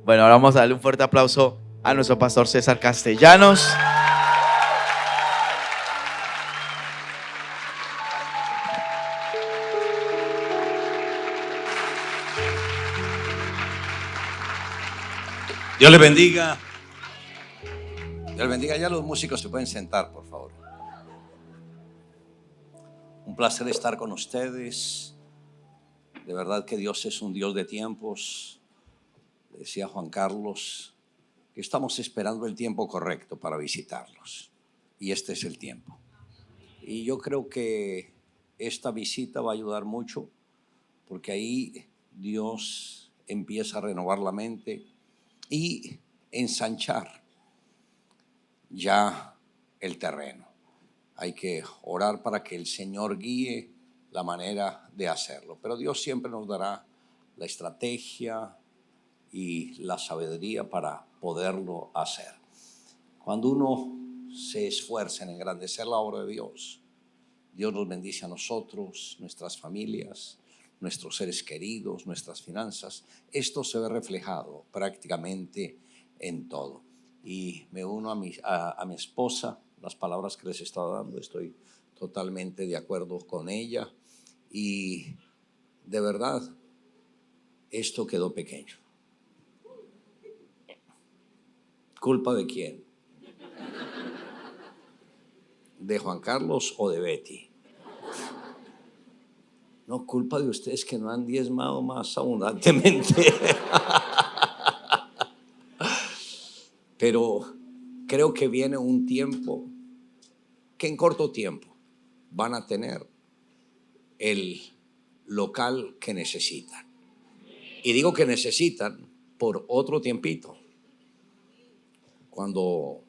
Bueno, ahora vamos a darle un fuerte aplauso a nuestro pastor César Castellanos. Dios les bendiga. Dios les bendiga. Ya los músicos se pueden sentar, por favor. Un placer estar con ustedes. De verdad que Dios es un Dios de tiempos. Le decía Juan Carlos que estamos esperando el tiempo correcto para visitarlos. Y este es el tiempo. Y yo creo que esta visita va a ayudar mucho, porque ahí Dios empieza a renovar la mente y ensanchar ya el terreno. Hay que orar para que el Señor guíe la manera de hacerlo, pero Dios siempre nos dará la estrategia y la sabiduría para poderlo hacer. Cuando uno se esfuerza en engrandecer la obra de Dios, Dios nos bendice a nosotros, nuestras familias, nuestros seres queridos, nuestras finanzas. Esto se ve reflejado prácticamente en todo. Y me uno a mi esposa, las palabras que les estaba dando, estoy totalmente de acuerdo con ella. Y de verdad, esto quedó pequeño. ¿Culpa de quién? ¿De Juan Carlos o de Betty? No, culpa de ustedes que no han diezmado más abundantemente. Pero creo que viene un tiempo que en corto tiempo van a tener el local que necesitan. Y digo que necesitan por otro tiempito. Cuando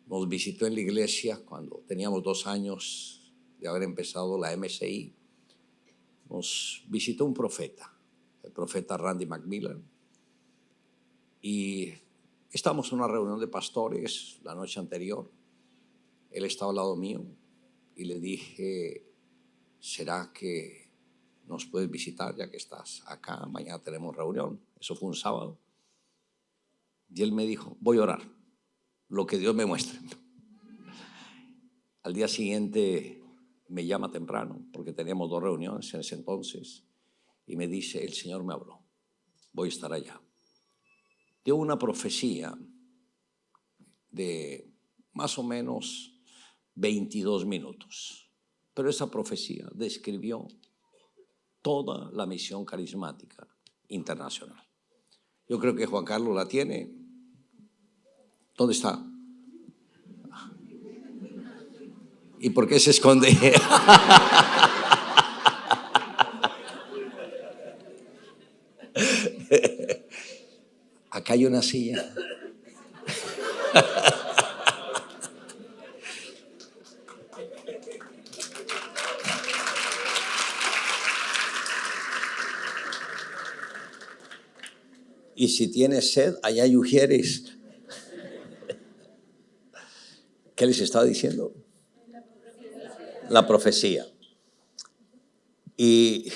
nos visitó en la iglesia, cuando teníamos 2 años de haber empezado la MCI, nos visitó un profeta, el profeta Randy McMillan, y estábamos en una reunión de pastores la noche anterior. Él estaba al lado mío y le dije: ¿será que nos puedes visitar ya que estás acá? Mañana tenemos reunión. Eso fue un sábado. Y él me dijo: voy a orar, lo que Dios me muestre. Al día siguiente me llama temprano, porque teníamos 2 reuniones en ese entonces, y me dice: el Señor me habló, voy a estar allá. Dio una profecía de más o menos 22 minutos, pero esa profecía describió toda la misión carismática internacional. Yo creo que Juan Carlos la tiene. ¿Dónde está? ¿Y por qué se esconde? Acá hay una silla. Y si tienes sed, allá hay ujieres. ¿Qué les estaba diciendo? La profecía. ¿Y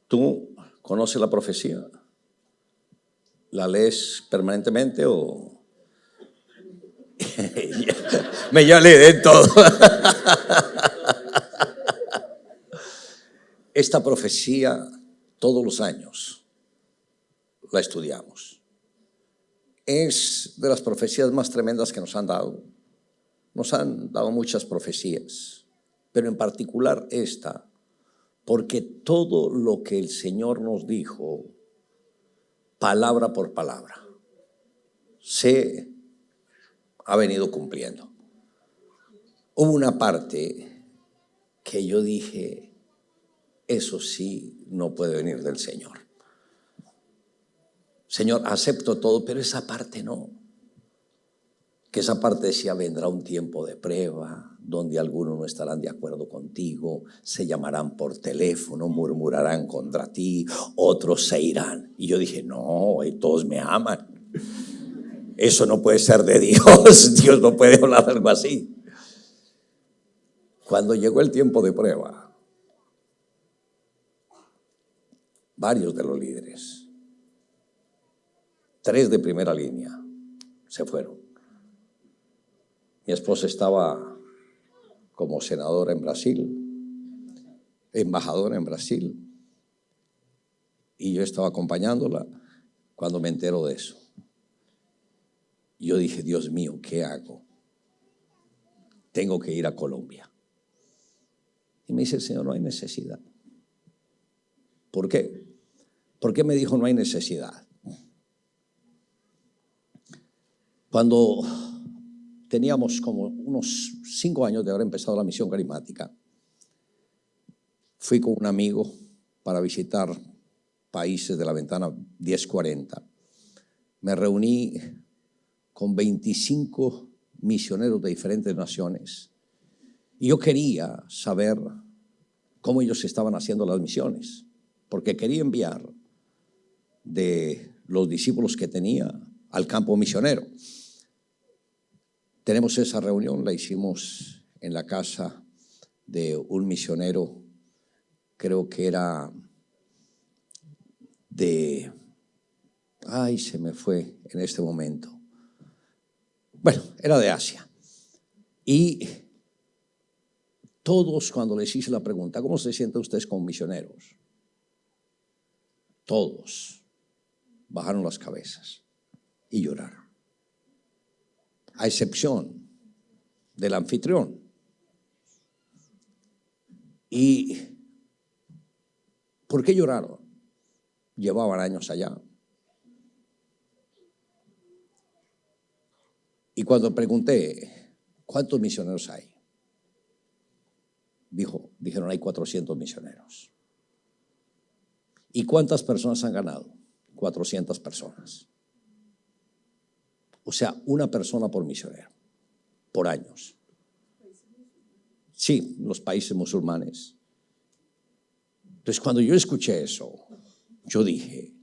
tú conoces la profecía? ¿La lees permanentemente o...? Me ya leí de todo. Esta profecía todos los años la estudiamos. Es de las profecías más tremendas que nos han dado. Nos han dado muchas profecías, pero en particular esta, porque todo lo que el Señor nos dijo, palabra por palabra, se ha venido cumpliendo. Hubo una parte que yo dije: eso sí no puede venir del Señor. Señor, acepto todo, pero esa parte no. Que esa parte decía: vendrá un tiempo de prueba, donde algunos no estarán de acuerdo contigo, se llamarán por teléfono, murmurarán contra ti, otros se irán. Y yo dije: no, todos me aman. Eso no puede ser de Dios. Dios no puede hablar algo así. Cuando llegó el tiempo de prueba, varios de los líderes 3 de primera línea se fueron. Mi esposa estaba como senadora en Brasil, embajadora en Brasil, y yo estaba acompañándola cuando me entero de eso. Yo dije, Dios mío, ¿qué hago? Tengo que ir a Colombia. Y me dice el Señor, no hay necesidad. ¿Por qué? ¿Por qué me dijo no hay necesidad? Cuando teníamos como unos 5 años de haber empezado la misión carismática, fui con un amigo para visitar países de la ventana 1040. Me reuní con 25 misioneros de diferentes naciones y yo quería saber cómo ellos estaban haciendo las misiones, porque quería enviar de los discípulos que tenía al campo misionero. Tenemos esa reunión, la hicimos en la casa de un misionero, creo que era de, se me fue en este momento. Bueno, era de Asia. Y todos, cuando les hice la pregunta, ¿cómo se sienten ustedes como misioneros? Todos bajaron las cabezas y lloraron. A excepción del anfitrión. ¿Y por qué lloraron? Llevaban años allá. Y cuando pregunté, ¿cuántos misioneros hay? Dijeron, hay 400 misioneros. ¿Y cuántas personas han ganado? 400 personas. O sea, una persona por misionero, por años. Sí, los países musulmanes. Entonces, cuando yo escuché eso, yo dije,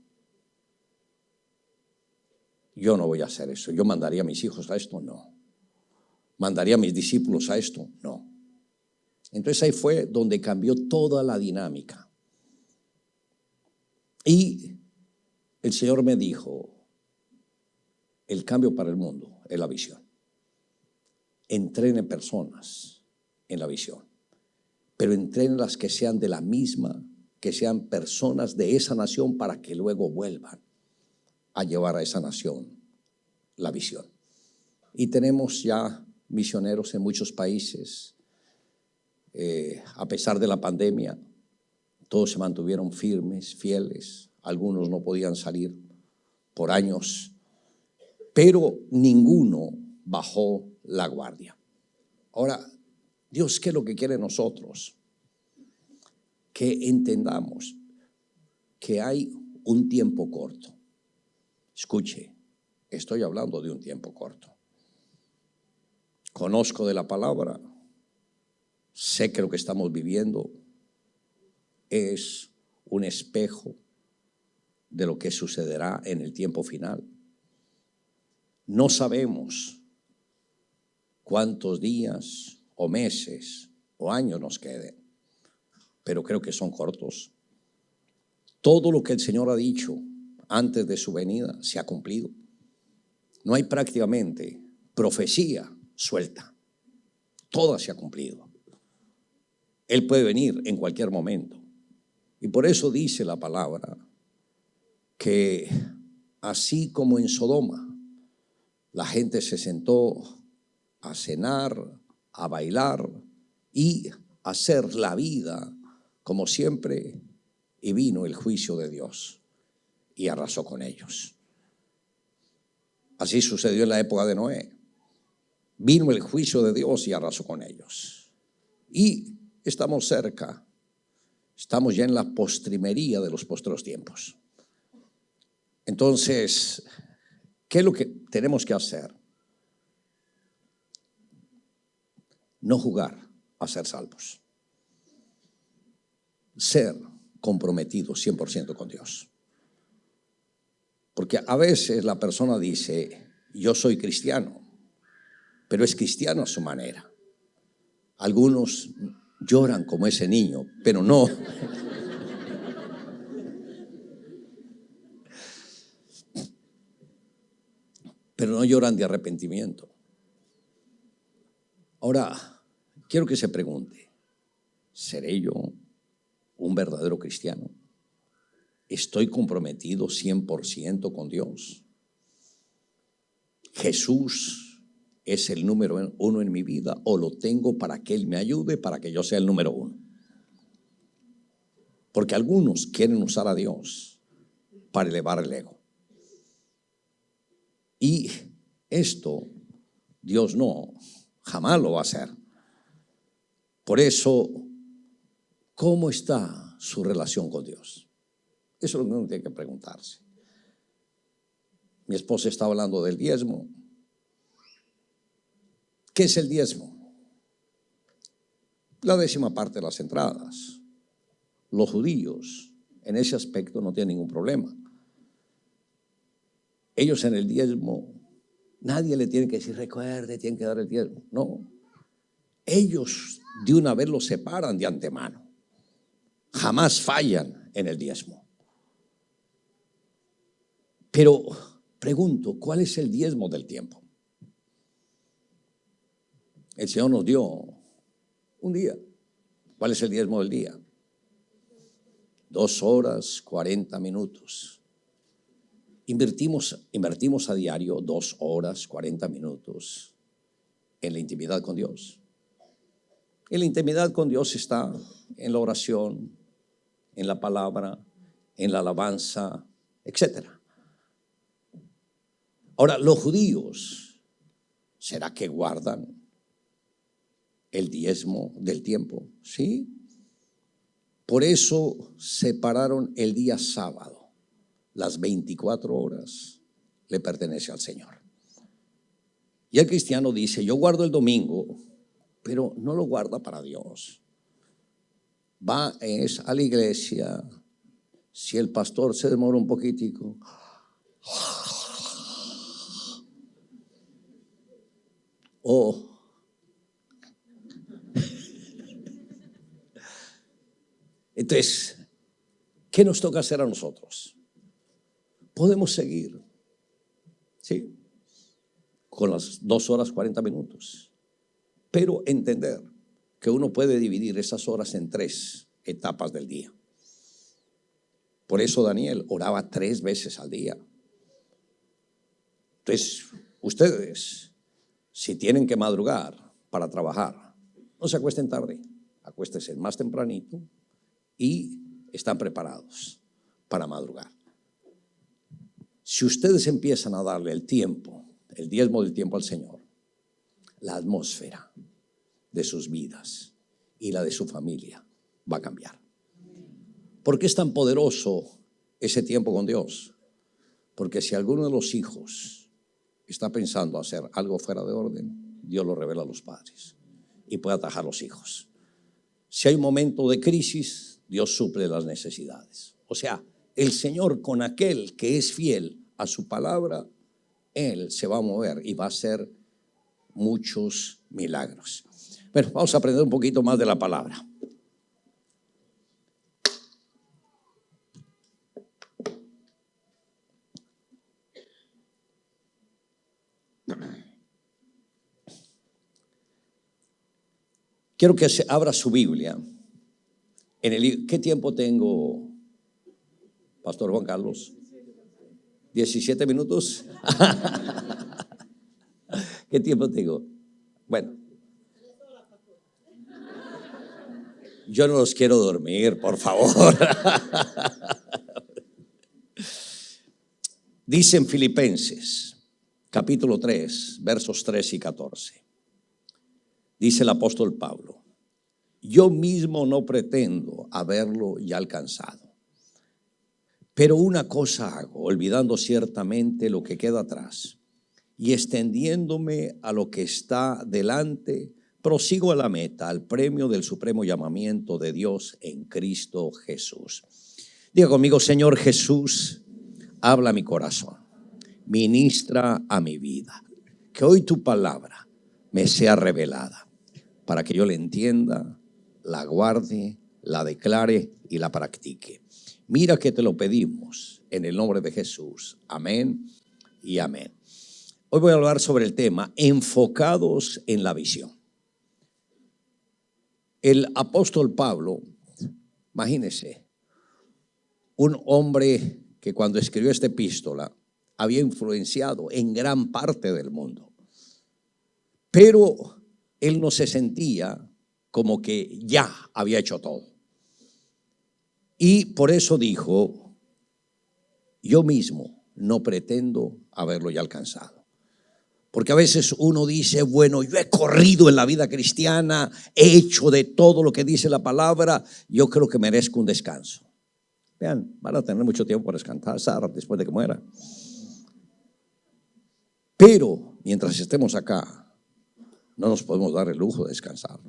yo no voy a hacer eso. Yo mandaría a mis hijos a esto, no. ¿Mandaría a mis discípulos a esto? No. Entonces ahí fue donde cambió toda la dinámica. Y el Señor me dijo, el cambio para el mundo es la visión. Entrene personas en la visión, pero entrene las que sean de la misma, que sean personas de esa nación para que luego vuelvan a llevar a esa nación la visión. Y tenemos ya misioneros en muchos países. A pesar de la pandemia, todos se mantuvieron firmes, fieles. Algunos no podían salir por años, pero ninguno bajó la guardia. Ahora, Dios, ¿qué es lo que quiere de nosotros? Que entendamos que hay un tiempo corto. Escuche, estoy hablando de un tiempo corto. Conozco de la palabra, sé que lo que estamos viviendo es un espejo de lo que sucederá en el tiempo final. No sabemos cuántos días o meses o años nos queden, pero creo que son cortos. Todo lo que el Señor ha dicho antes de su venida se ha cumplido. No hay prácticamente profecía suelta. Toda se ha cumplido. Él puede venir en cualquier momento. Y por eso dice la palabra que así como en Sodoma la gente se sentó a cenar, a bailar y a hacer la vida como siempre, y vino el juicio de Dios y arrasó con ellos. Así sucedió en la época de Noé. Vino el juicio de Dios y arrasó con ellos. Y estamos cerca, estamos ya en la postrimería de los postreros tiempos. Entonces, ¿qué es lo que tenemos que hacer? No jugar a ser salvos. Ser comprometidos 100% con Dios. Porque a veces la persona dice, yo soy cristiano, pero es cristiano a su manera. Algunos lloran como ese niño, pero no. pero no lloran de arrepentimiento. Ahora, quiero que se pregunte, ¿seré yo un verdadero cristiano? ¿Estoy comprometido 100% con Dios? ¿Jesús es el número uno en mi vida o lo tengo para que Él me ayude, para que yo sea el número uno? Porque algunos quieren usar a Dios para elevar el ego. Y esto Dios jamás lo va a hacer. Por eso, ¿cómo está su relación con Dios? Eso es lo que uno tiene que preguntarse. Mi esposa está hablando del diezmo. ¿Qué es el diezmo? La 10ª parte de las entradas. Los judíos en ese aspecto no tienen ningún problema. Ellos en el diezmo, nadie le tiene que decir, recuerde, tienen que dar el diezmo. No, ellos de una vez lo separan de antemano. Jamás fallan en el diezmo. Pero pregunto, ¿cuál es el diezmo del tiempo? El Señor nos dio un día. ¿Cuál es el diezmo del día? 2 horas, 40 minutos. Invertimos a diario 2 horas, 40 minutos en la intimidad con Dios. En la intimidad con Dios está en la oración, en la palabra, en la alabanza, etc. Ahora, los judíos, ¿será que guardan el diezmo del tiempo? Sí. Por eso separaron el día sábado. Las 24 horas le pertenece al Señor. Y el cristiano dice, yo guardo el domingo, pero no lo guarda para Dios. Va a la iglesia, si el pastor se demora un poquitico, entonces, ¿qué nos toca hacer a nosotros? Podemos seguir, ¿sí? Con las 2 horas 40 minutos, pero entender que uno puede dividir esas horas en 3 etapas del día. Por eso Daniel oraba 3 veces al día. Entonces, ustedes, si tienen que madrugar para trabajar, no se acuesten tarde, acuéstense más tempranito y están preparados para madrugar. Si ustedes empiezan a darle el tiempo, el diezmo del tiempo al Señor, la atmósfera de sus vidas y la de su familia va a cambiar. ¿Por qué es tan poderoso ese tiempo con Dios? Porque si alguno de los hijos está pensando hacer algo fuera de orden, Dios lo revela a los padres y puede atajar a los hijos. Si hay un momento de crisis, Dios suple las necesidades. O sea, el Señor, con aquel que es fiel a su palabra, Él se va a mover y va a hacer muchos milagros. Bueno, vamos a aprender un poquito más de la palabra. Quiero que se abra su Biblia. ¿Qué tiempo tengo, Pastor Juan Carlos? 17 minutos. ¿Qué tiempo tengo? Bueno, yo no los quiero dormir, por favor. Dice en Filipenses, capítulo 3, versos 3 y 14. Dice el apóstol Pablo, yo mismo no pretendo haberlo ya alcanzado, pero una cosa hago, olvidando ciertamente lo que queda atrás y extendiéndome a lo que está delante, prosigo a la meta, al premio del supremo llamamiento de Dios en Cristo Jesús. Diga conmigo, Señor Jesús, habla a mi corazón, ministra a mi vida, que hoy tu palabra me sea revelada, para que yo la entienda, la guarde, la declare y la practique. Mira que te lo pedimos en el nombre de Jesús. Amén y amén. Hoy voy a hablar sobre el tema enfocados en la visión. El apóstol Pablo, imagínense, un hombre que cuando escribió esta epístola había influenciado en gran parte del mundo, pero él no se sentía como que ya había hecho todo. Y por eso dijo: yo mismo no pretendo haberlo ya alcanzado. Porque a veces uno dice: bueno, yo he corrido en la vida cristiana, he hecho de todo lo que dice la palabra, yo creo que merezco un descanso. Vean, van a tener mucho tiempo para descansar después de que muera. Pero mientras estemos acá, no nos podemos dar el lujo de descansar.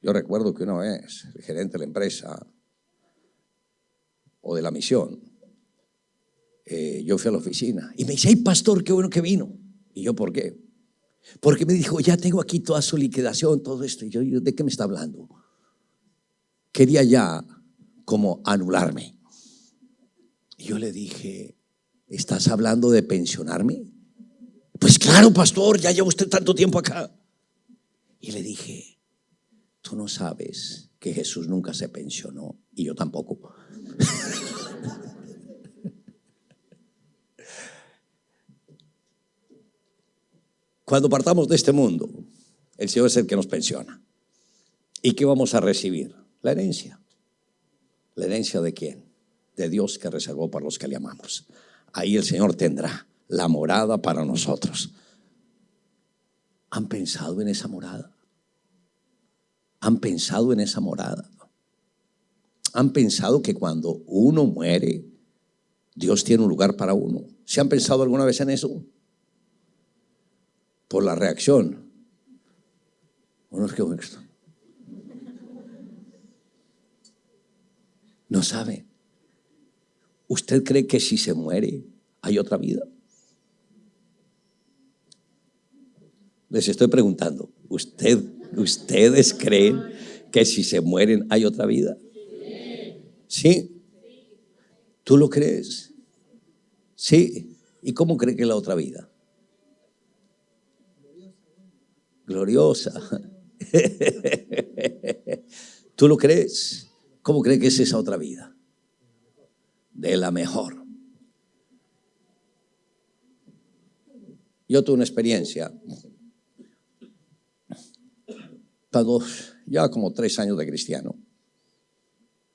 Yo recuerdo que una vez el gerente de la empresa o de la misión, yo fui a la oficina y me dice: ay, pastor, qué bueno que vino. Y yo: ¿por qué? Porque me dijo: ya tengo aquí toda su liquidación, todo esto. Y yo: ¿de qué me está hablando? Quería ya como anularme. Y yo le dije: ¿estás hablando de pensionarme? Pues claro, pastor, ya lleva usted tanto tiempo acá. Y le dije: tú no sabes que Jesús nunca se pensionó, y yo tampoco. Cuando partamos de este mundo, el Señor es el que nos pensiona. ¿Y qué vamos a recibir? La herencia. ¿La herencia de quién? De Dios, que reservó para los que le amamos. Ahí el Señor tendrá la morada para nosotros. ¿Han pensado en esa morada? ¿Han pensado en esa morada? ¿Han pensado que cuando uno muere, Dios tiene un lugar para uno? ¿Se han pensado alguna vez en eso? Por la reacción. Uno es que no sabe. ¿Usted cree que si se muere hay otra vida? Les estoy preguntando, ¿ustedes creen que si se mueren hay otra vida? ¿Sí? ¿Tú lo crees? Sí. ¿Y cómo cree que es la otra vida? Gloriosa. ¿Tú lo crees? ¿Cómo cree que es esa otra vida? De la mejor. Yo tuve una experiencia, ya como 3 años de cristiano,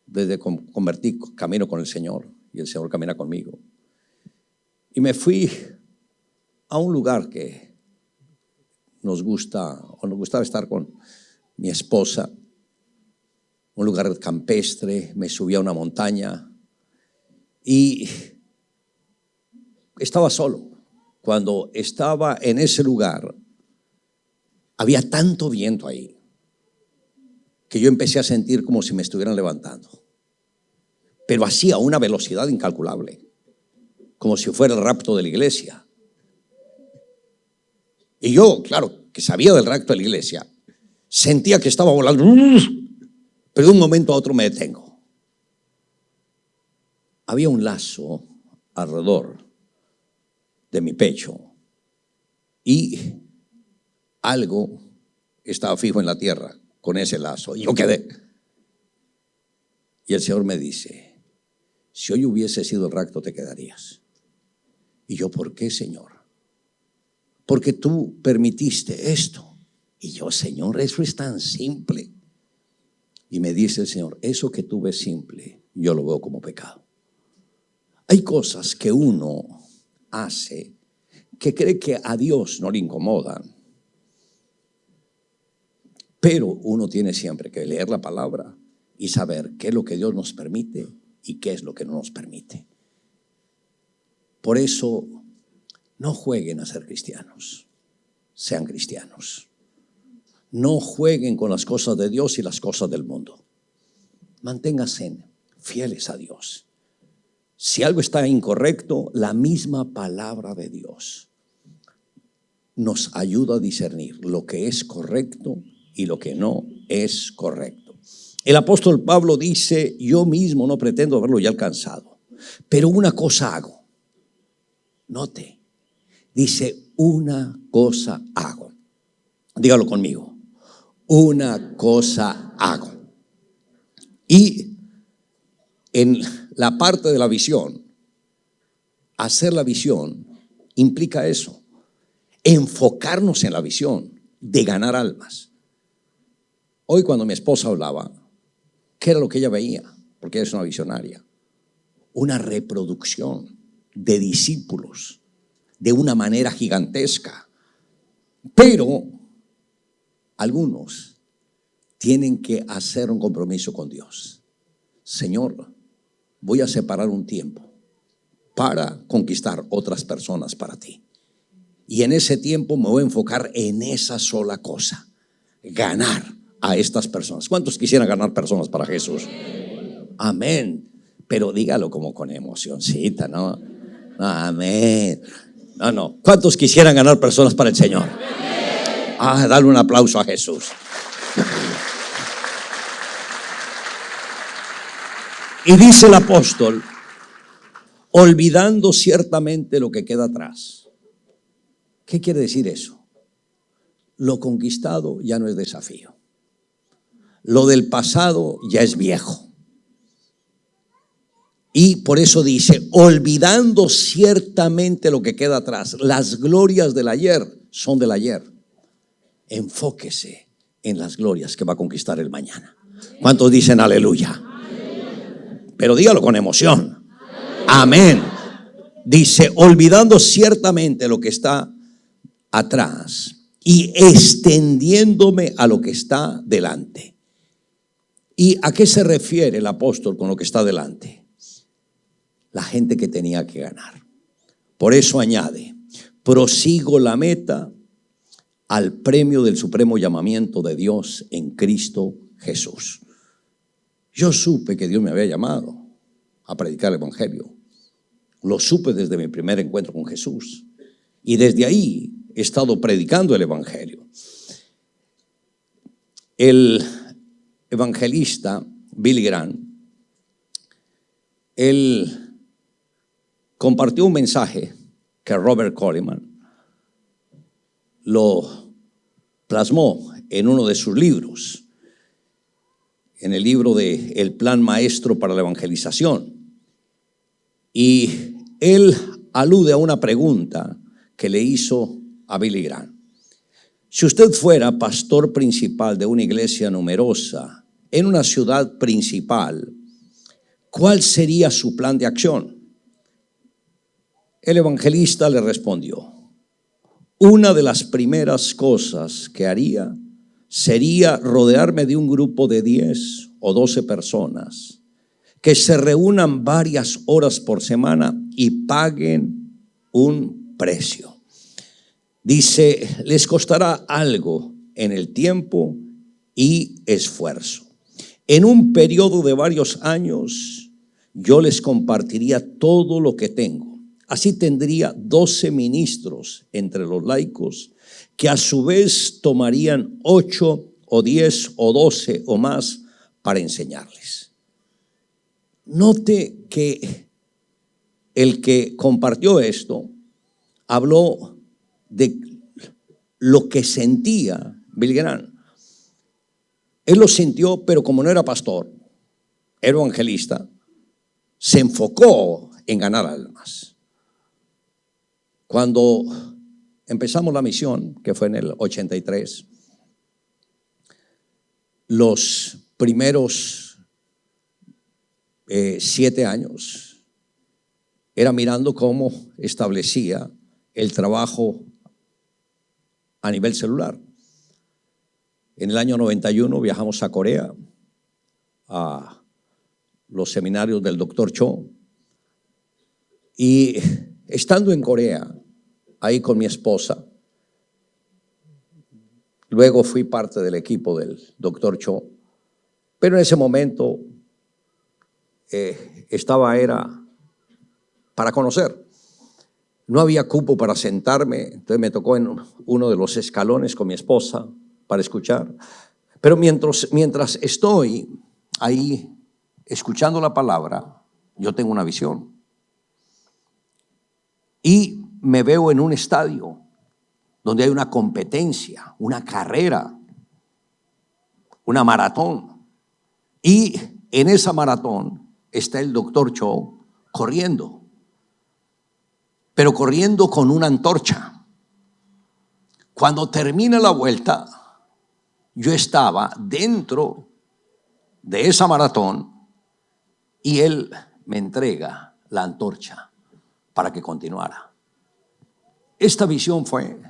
desde que convertí, camino con el Señor y el Señor camina conmigo. Y me fui a un lugar que nos gustaba estar con mi esposa, un lugar campestre. Me subí a una montaña y estaba solo. Cuando estaba en ese lugar, había tanto viento ahí que yo empecé a sentir como si me estuvieran levantando, pero así a una velocidad incalculable, como si fuera el rapto de la iglesia. Y yo, claro, que sabía del rapto de la iglesia, sentía que estaba volando, pero de un momento a otro me detengo. Había un lazo alrededor de mi pecho y algo estaba fijo en la tierra con ese lazo. Y yo quedé. Y el Señor me dice: si hoy hubiese sido el rapto, te quedarías. Y yo: ¿por qué, Señor? Porque tú permitiste esto. Y yo: Señor, eso es tan simple. Y me dice el Señor: eso que tú ves simple, yo lo veo como pecado. Hay cosas que uno hace que cree que a Dios no le incomodan, pero uno tiene siempre que leer la palabra y saber qué es lo que Dios nos permite y qué es lo que no nos permite. Por eso, no jueguen a ser cristianos, sean cristianos. No jueguen con las cosas de Dios y las cosas del mundo. Manténganse fieles a Dios. Si algo está incorrecto, la misma palabra de Dios nos ayuda a discernir lo que es correcto y lo que no es correcto. El apóstol Pablo dice: yo mismo no pretendo haberlo ya alcanzado, pero una cosa hago. Note Dice, una cosa hago. Dígalo conmigo. Una cosa hago. Y en la parte de la visión, hacer la visión implica eso. Enfocarnos en la visión de ganar almas. Hoy cuando mi esposa hablaba, ¿qué era lo que ella veía? Porque ella es una visionaria. Una reproducción de discípulos de una manera gigantesca. Pero algunos tienen que hacer un compromiso con Dios. Señor, voy a separar un tiempo para conquistar otras personas para ti. Y en ese tiempo me voy a enfocar en esa sola cosa, ganar a estas personas. ¿Cuántos quisieran ganar personas para Jesús? Amén. Pero dígalo como con emocioncita, ¿no? Amén. No. ¿Cuántos quisieran ganar personas para el Señor? Dale un aplauso a Jesús. Y dice el apóstol, olvidando ciertamente lo que queda atrás. ¿Qué quiere decir eso? Lo conquistado ya no es desafío. Lo del pasado ya es viejo. Y por eso dice, olvidando ciertamente lo que queda atrás. Las glorias del ayer son del ayer. Enfóquese en las glorias que va a conquistar el mañana. ¿Cuántos dicen aleluya? Pero dígalo con emoción. Amén. Dice, olvidando ciertamente lo que está atrás y extendiéndome a lo que está delante. ¿Y a qué se refiere el apóstol con lo que está delante? La gente que tenía que ganar. Por eso añade, prosigo la meta al premio del supremo llamamiento de Dios en Cristo Jesús. Yo supe que Dios me había llamado a predicar el evangelio. Lo supe desde mi primer encuentro con Jesús. Y desde ahí he estado predicando el evangelio. El evangelista Billy Graham, él compartió un mensaje que Robert Coleman lo plasmó en uno de sus libros, en el libro de El Plan Maestro para la Evangelización. Y él alude a una pregunta que le hizo a Billy Graham. Si usted fuera pastor principal de una iglesia numerosa en una ciudad principal, ¿cuál sería su plan de acción? El evangelista le respondió, una de las primeras cosas que haría sería rodearme de un grupo de 10 o 12 personas que se reúnan varias horas por semana y paguen un precio. Dice, les costará algo en el tiempo y esfuerzo. En un periodo de varios años, yo les compartiría todo lo que tengo. Así tendría 12 ministros entre los laicos que a su vez tomarían 8 o 10 o 12 o más para enseñarles. Note que el que compartió esto habló de lo que sentía Billy Graham. Él lo sintió, pero como no era pastor, era evangelista, se enfocó en ganar almas. Cuando empezamos la misión, que fue en el 83, los primeros 7 años era mirando cómo establecía el trabajo a nivel celular. En el año 91 viajamos a Corea, a los seminarios del Dr. Cho, y estando en Corea, ahí con mi esposa, luego fui parte del equipo del Dr. Cho, pero en ese momento era para conocer. No había cupo para sentarme, entonces me tocó en uno de los escalones con mi esposa para escuchar. Pero mientras estoy ahí escuchando la palabra, yo tengo una visión. Y me veo en un estadio donde hay una competencia, una carrera, una maratón. Y en esa maratón está el doctor Cho corriendo, pero corriendo con una antorcha. Cuando termina la vuelta, yo estaba dentro de esa maratón y él me entrega la antorcha para que continuara. Esta visión fue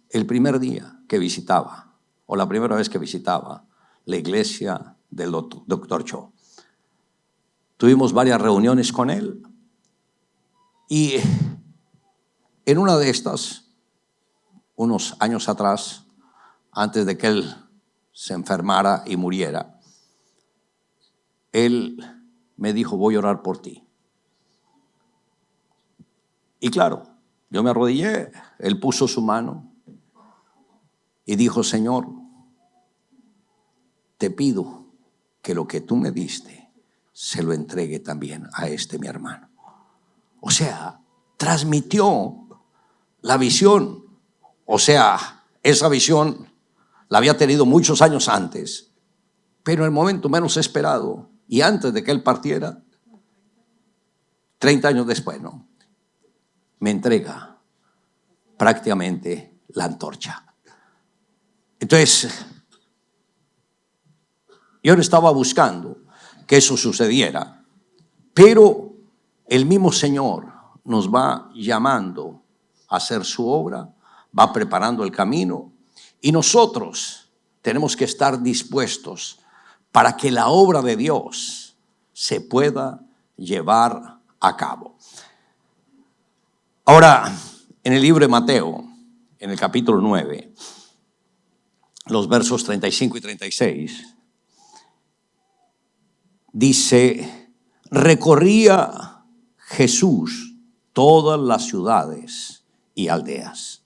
el primer día que visitaba, o la primera vez que visitaba la iglesia del doctor Cho. Tuvimos varias reuniones con él y en una de estas, unos años atrás, antes de que él se enfermara y muriera, él me dijo: voy a orar por ti. Y claro, yo me arrodillé, él puso su mano y dijo: Señor, te pido que lo que tú me diste se lo entregue también a mi hermano. O sea, transmitió la visión. O sea, esa visión la había tenido muchos años antes, pero en el momento menos esperado y antes de que él partiera, 30 años después, ¿no?, me entrega prácticamente la antorcha. Entonces, yo no estaba buscando que eso sucediera, pero el mismo Señor nos va llamando a hacer su obra, va preparando el camino y nosotros tenemos que estar dispuestos para que la obra de Dios se pueda llevar a cabo. Ahora, en el libro de Mateo, en el capítulo 9, los versos 35 y 36, dice: recorría Jesús todas las ciudades y aldeas,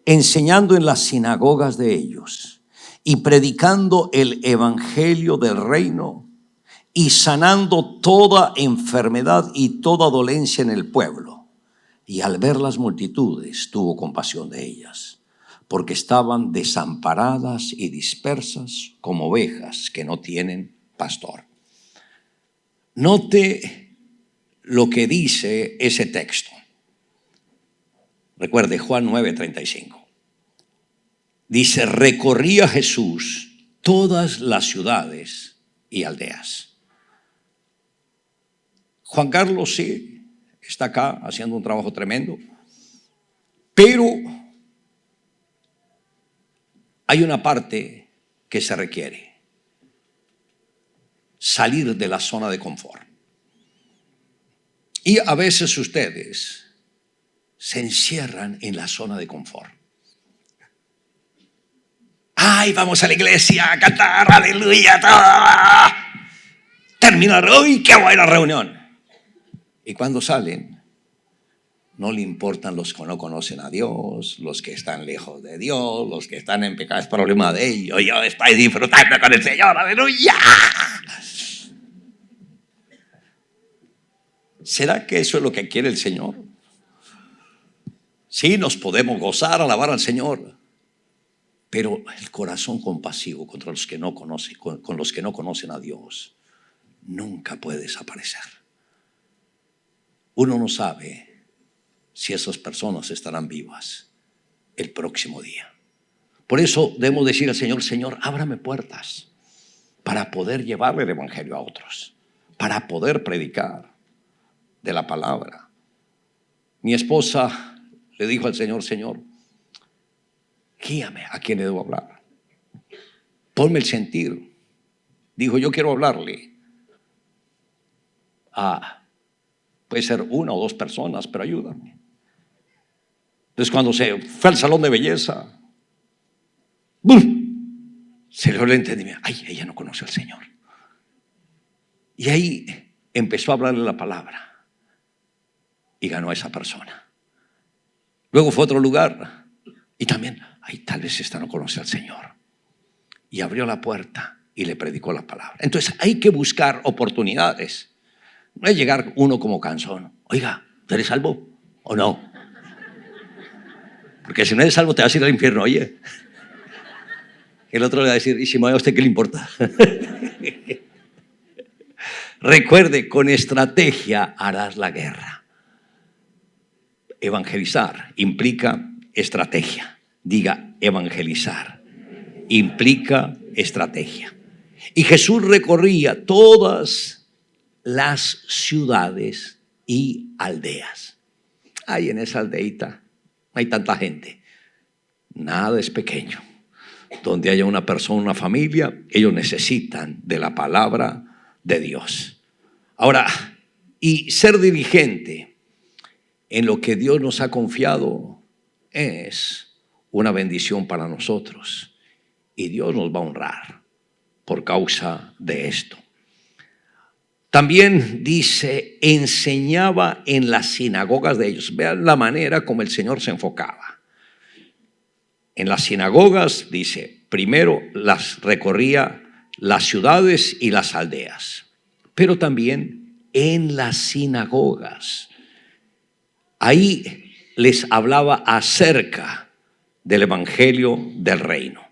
enseñando en las sinagogas de ellos y predicando el evangelio del reino y sanando toda enfermedad y toda dolencia en el pueblo. Y al ver las multitudes tuvo compasión de ellas, porque estaban desamparadas y dispersas como ovejas que no tienen pastor. Note lo que dice ese texto. Recuerde Juan 9:35. Dice: recorría Jesús todas las ciudades y aldeas. Juan Carlos sí está acá haciendo un trabajo tremendo, pero hay una parte que se requiere: salir de la zona de confort. Y a veces ustedes se encierran en la zona de confort. Ay, vamos a la iglesia a cantar, aleluya, terminar hoy, qué buena reunión. Y cuando salen, no le importan los que no conocen a Dios, los que están lejos de Dios, los que están en pecado, es problema de ellos. Yo estoy disfrutando con el Señor, aleluya. ¿Será que eso es lo que quiere el Señor? Sí, nos podemos gozar, alabar al Señor, pero el corazón compasivo contra los que no conocen, con los que no conocen a Dios, nunca puede desaparecer. Uno no sabe si esas personas estarán vivas el próximo día. Por eso debemos decir al Señor: Señor, ábrame puertas para poder llevarle el evangelio a otros, para poder predicar de la palabra. Mi esposa le dijo al Señor: Señor, guíame a quién le debo hablar. Ponme el sentir. Dijo: yo quiero hablarle a, puede ser una o dos personas, pero ayúdame. Entonces cuando se fue al salón de belleza, ¡bum!, se le dio el entendimiento. Ay, ella no conoce al Señor. Y ahí empezó a hablarle la palabra y ganó a esa persona. Luego fue a otro lugar y también, ay, tal vez esta no conoce al Señor. Y abrió la puerta y le predicó la palabra. Entonces hay que buscar oportunidades. No es llegar uno como canzón: oiga, ¿Tú eres salvo o no? Porque si no eres salvo te vas a ir al infierno, oye. El otro le va a decir, ¿y si me voy a usted qué le importa? Recuerde, con estrategia harás la guerra. Evangelizar implica estrategia. Diga, evangelizar implica estrategia. Y Jesús recorría todas las ciudades y aldeas. Ay, en esa aldeita no hay tanta gente. Nada es pequeño. Donde haya una persona, una familia, ellos necesitan de la palabra de Dios. Ahora, y ser diligente en lo que Dios nos ha confiado es una bendición para nosotros. Y Dios nos va a honrar por causa de esto. También dice, enseñaba en las sinagogas de ellos. Vean la manera como el Señor se enfocaba. En las sinagogas, dice, primero las recorría las ciudades y las aldeas, pero también en las sinagogas. Ahí les hablaba acerca del evangelio del reino.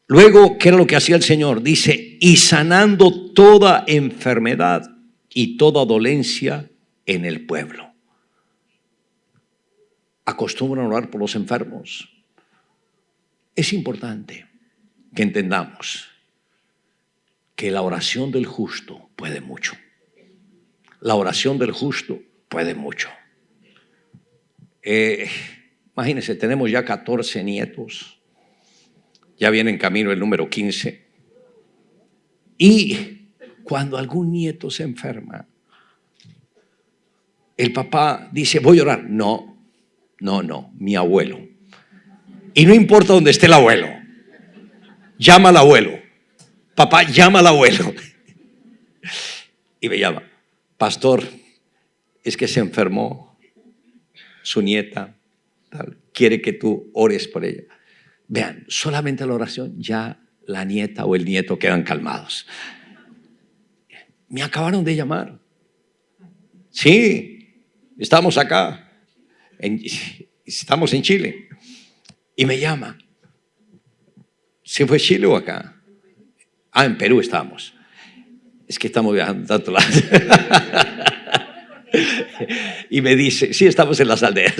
Luego, ¿qué era lo que hacía el Señor? Dice, y sanando toda enfermedad y toda dolencia en el pueblo. ¿Acostumbran a orar por los enfermos? Es importante que entendamos que la oración del justo puede mucho. La oración del justo puede mucho. Imagínense, tenemos ya 14 nietos. Ya viene en camino el número 15. Y cuando algún nieto se enferma, el papá dice, voy a orar. No, mi abuelo. Y no importa dónde esté el abuelo, llama al abuelo. Papá, llama al abuelo. Y me llama, pastor, es que se enfermó su nieta, tal, quiere que tú ores por ella. Vean, solamente la oración, ya la nieta o el nieto quedan calmados. Me acabaron de llamar. Sí, estamos acá, estamos en Chile. Y me llama. ¿Se fue Chile o acá? Ah, en Perú estamos. Es que estamos viajando tanto lado. Y me dice, sí, estamos en las aldeas.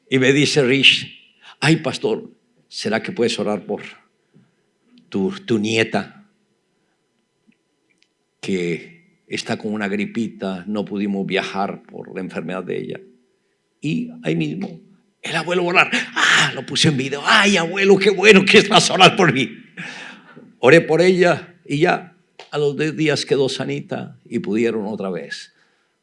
Y me dice Rich, ay, pastor, ¿será que puedes orar por tu nieta? Que está con una gripita, no pudimos viajar por la enfermedad de ella. Y ahí mismo, el abuelo orar. Lo puse en video. Ay, abuelo, qué bueno que vas a orar por mí. Oré por ella y ya a los 10 días quedó sanita y pudieron otra vez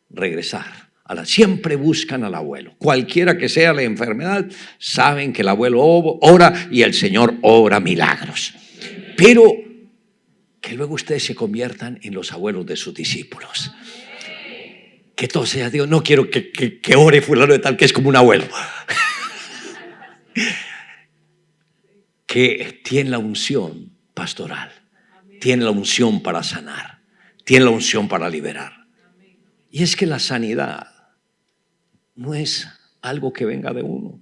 regresar. Siempre buscan al abuelo. Cualquiera que sea la enfermedad, saben que el abuelo ora y el Señor obra milagros. Pero que luego ustedes se conviertan en los abuelos de sus discípulos. Que todo sea Dios. No quiero que ore fulano de tal, que es como un abuelo. Que tiene la unción pastoral, tiene la unción para sanar, tiene la unción para liberar. Y es que la sanidad no es algo que venga de uno,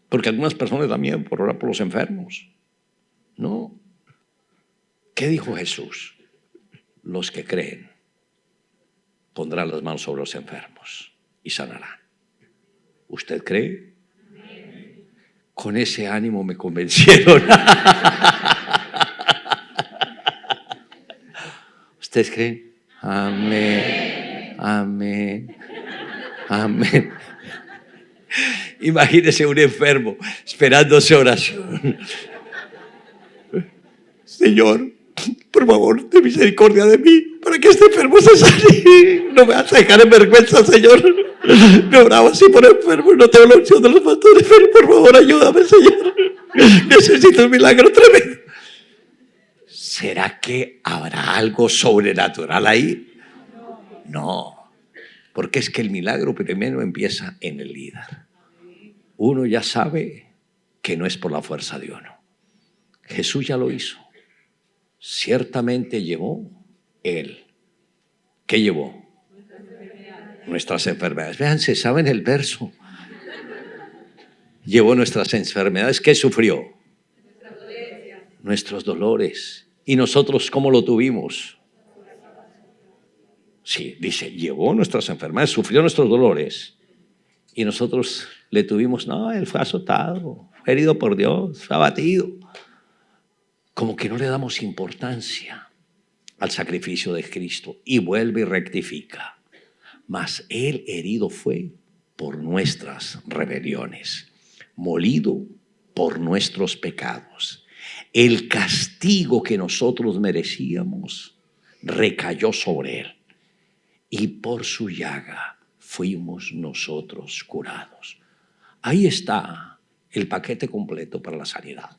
porque algunas personas también por orar por los enfermos. No. ¿Qué dijo Jesús? Los que creen pondrán las manos sobre los enfermos y sanarán. ¿Usted cree? Con ese ánimo me convencieron. ¿Ustedes creen? Amén, amén, amén. Imagínese un enfermo esperando su oración. Señor, por favor, ten misericordia de mí para que este enfermo se sane. No me vas a dejar en vergüenza, Señor. Me oraba así por enfermo, no tengo la opción de los pastores, pero por favor ayúdame, Señor. Necesito un milagro tremendo. ¿Será que habrá algo sobrenatural ahí? No, porque es que el milagro primero empieza en el líder. Uno ya sabe que no es por la fuerza de uno. Jesús ya lo hizo. Ciertamente llevó él. ¿Qué llevó? nuestras enfermedades. Vean, se saben el verso. Llevó nuestras enfermedades. ¿Qué sufrió? Nuestros dolores. ¿Y nosotros cómo lo tuvimos? Sí, dice, llevó nuestras enfermedades, sufrió nuestros dolores. Y nosotros le tuvimos, no, él fue azotado, fue herido por Dios, fue abatido. Como que no le damos importancia al sacrificio de Cristo. Y vuelve y rectifica. Mas él herido fue por nuestras rebeliones, molido por nuestros pecados. El castigo que nosotros merecíamos recayó sobre él, y por su llaga fuimos nosotros curados. Ahí está el paquete completo para la sanidad.